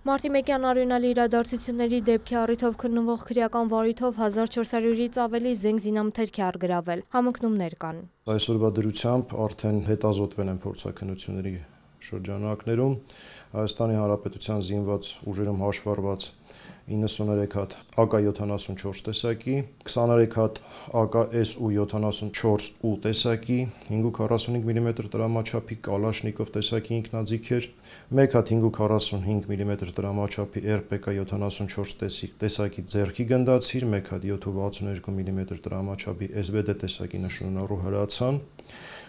Մարտի 1-յան արյունալի իրադարձությունների դեպքի առիթով քննվող քրեական վարույթով 1400-ից ավելի զենք զինամթերք է առգրավել, համընկնումներ կան։ Այսօրվա դրությամբ արդեն հետազոտվել են փորձաքննությունների շրջանակներում Հայաստանի Հանրապետության զինված ուժերում հաշվառված 93 հատ AK-74 տեսակի, 23 հատ AK-SU-74 U տեսակի, 545 մմ տրամաչափի Կալաշնիկով տեսակի ինքնաձիգեր, 1 հատ 545 մմ տրամաչափի RPK-74 տեսակի ձեռքի գնդացիր, 1 հատ 762 մմ տրամաչափի SBD տեսակի նշանառու հրացան։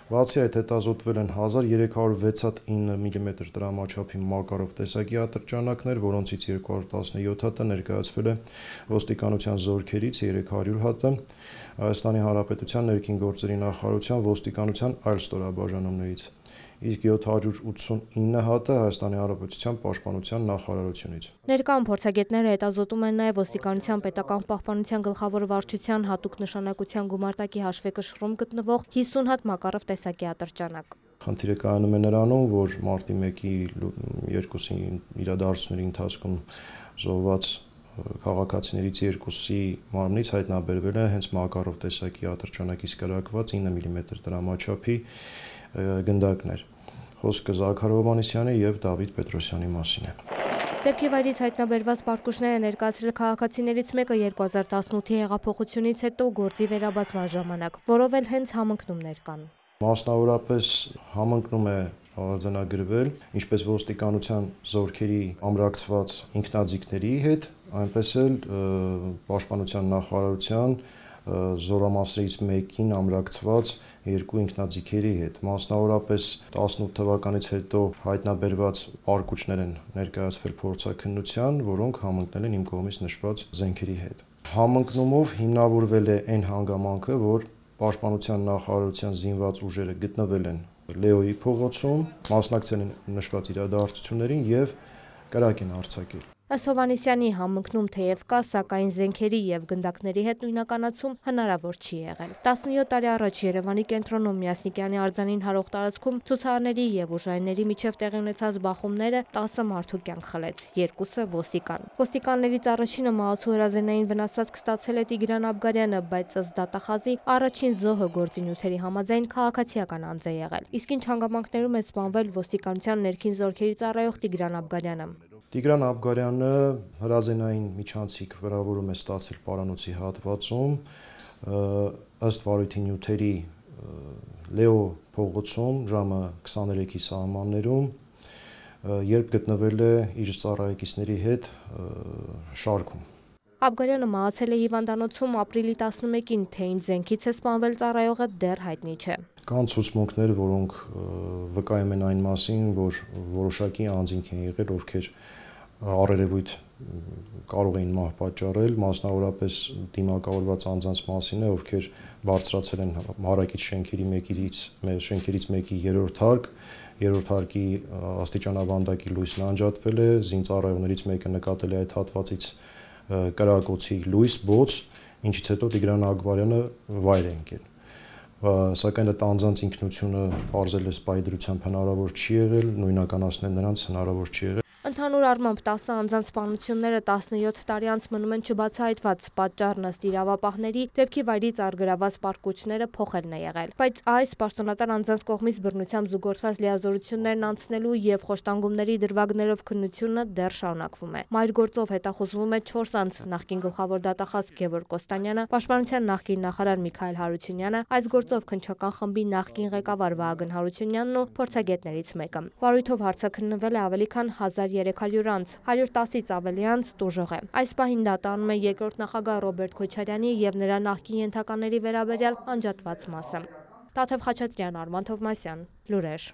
Բացի այդ հետազոտվել են 1306 հատ 9 մմ տրամաչափի Մակարով տեսակի ատրճանակներ, որոնցից 217 հատը ներկայացվել է ոստիկանության զորքերից, 300 հատը Հայաստանի Հանրապետության ներքին գործերի նախարարության ոստիկանության այլ ստորաբաժանումներից, իսկ 789 հատը Հայաստանի Հանրապետության պաշտպանության նախարարությունից։ Ներկայում փորձագետները հետազոտում են նաև ոստիկանության պետական պահպանության գլխավոր վարչության հատուկ նշանակության գումարտակի հաշվեկշռում գտնվող 50 հատ Մակարով տեսակի ատրճանակ։ Խնդիրը կայանում է նրանում, որ մարտի 1-ի 2-ի իրադարձությունների ընթացքում զոհված քաղաքացիներից 2-ի մարմնից հայտնաբերվել է հենց Մակարով տեսակի ատրճանակից կրակված 9 մմ տրամաչափի գնդակներ։ Խոսքը Զաքար Հովհաննիսյանի եւ Դավիթ Պետրոսյանի մասին է։ Դեպքի վայրից հայտնաբերված պարկուշները ներկայացրել քաղաքացիներից մեկը 2018-ի հեղափոխությունից հետո գործի վերաբացման ժամանակ, որով էլ հենց համընկնումներ կան։ Մասնավորապես համընկնում է արձանագրվել ինչպես ոստիկանության զորքերի ամրացված ինքնաձիգների հետ, այնպես էլ պաշտպանության նախարարության զորամասերից մեկին ամրացված երկու ինքնաձիգերի հետ։ Մասնավորապես 18 թվականից հետո հայտնաբերված պարկուճներ են ներկայացվել փորձաքննության, որոնք համընկնել են իմ կողմից նշված զենքերի հետ։ Համընկնումով հիմնավորվել է այն հանգամանքը, որ պաշտպանության նախարարության զինված ուժերը գտնվել են Լեոյի փողոցում, մասնակցել են նշված իրադարձություններին եւ կրակ են արձակել։ Ըստ Հովհաննիսյանի համընկնում թեև կա, սակայն զենքերի եւ գնդակների հետ նույնականացում հնարավոր չի եղել։ 17 տարի առաջ Երևանի կենտրոնում Միասնիկյանի արձանին հարող տարածքում ցուցարարների եւ ուժայինների միջև տեղի ունեցած բախումները 10 մարդու կյանք խլեց, 2-ը ոստիկան։ Ոստիկաններից առաջինը մահացու հրազենային վնասվածք ստացել է Տիգրան Աբգարյանը, բայց ըստ դատախազի առաջին զոհը գործինյութերի համաձայն քաղաքացիական անձ է եղել։ Իսկ ինչ հանգամանքներում է սպանվել ոստիկանության ներքին զորքերի ծառայող Տիգրան Աբգարյանը։ Տիգրան Աբգարյանը հրազենային միջանցիկ վիրավորում է ստացել պարանոցի հատվածում, ըստ վարույթի նյութերի Լեո փողոցում ժամը 23-ի սահմաններում, երբ գտնվել է իր ծառայեկիցների հետ շարքում։ Աբգարյանը մահացել է հիվանդանոցում ապրիլի 11-ին, թե ինչ զենքից է սպանվել ծառայողը դեռ հայտնի չէ։ Կան ցուցմունքներ, որոնք վկայում են այն մասին, որ որոշակի անձինք են եղել, ովքեր առերևույթ կարող էին մահ պատճառել, մասնավորապես դիմակավորված անձանց մասին է, ովքեր բարձրացել են հարակից շենքերից մեկի երրորդ հարկ, երրորդ հարկի աստիճանավանդակի լույսն անջատվել է, զինծառայողներից մեկը նկատել է այդ հատվածից կրակոցի լույս, բոց, ինչից հետո Տիգրան Աբգարյանը վայր է ընկել։ Սակայն այդ անձանց ինքնությունը պարզել է սպայդրությամբ հնարավոր չի եղել, նույնականացնել նրանց հնարավոր չի եղել։ Ընդհանուր առմամբ 10 անձանց սպանությունները 17 տարի անց մնում են չբացահայտված, պատճառն ըստ իրավապահների դեպքի վայրից առգրաված պարկուճները փոխելն է եղել, բայց այս պաշտոնատար անձանց կողմից բռնությամբ զուգորդված լիազորություններն անցնելու եւ խոշտանգումների դրվագներով քննությունը դեռ շարունակվում է։ Մայրգործով հետախուզվում է 4 անձ՝ նախկին գլխավոր դատախազ Գևորգ Կոստանյանը, պաշտպանության նախկին նախարար Միքայել Հարությունյանը, այս գործով քննչական խմբի նախկին ղեկավար Վահագն Հարությունյանն ու փորձագետներից մեկը։ Վարույթով հարցաքննվել է ավելի քան 1300 անձ, 110-ից ավելի անձ տուժող է։ Այս պահին դատանում է երկրորդ նախագահ Ռոբերտ Քոչարյանի եւ նրա նախկին ենթակաների վերաբերյալ անջատված մասը։ Տաթև Խաչատրյան, Արման Թովմասյան, լուրեր։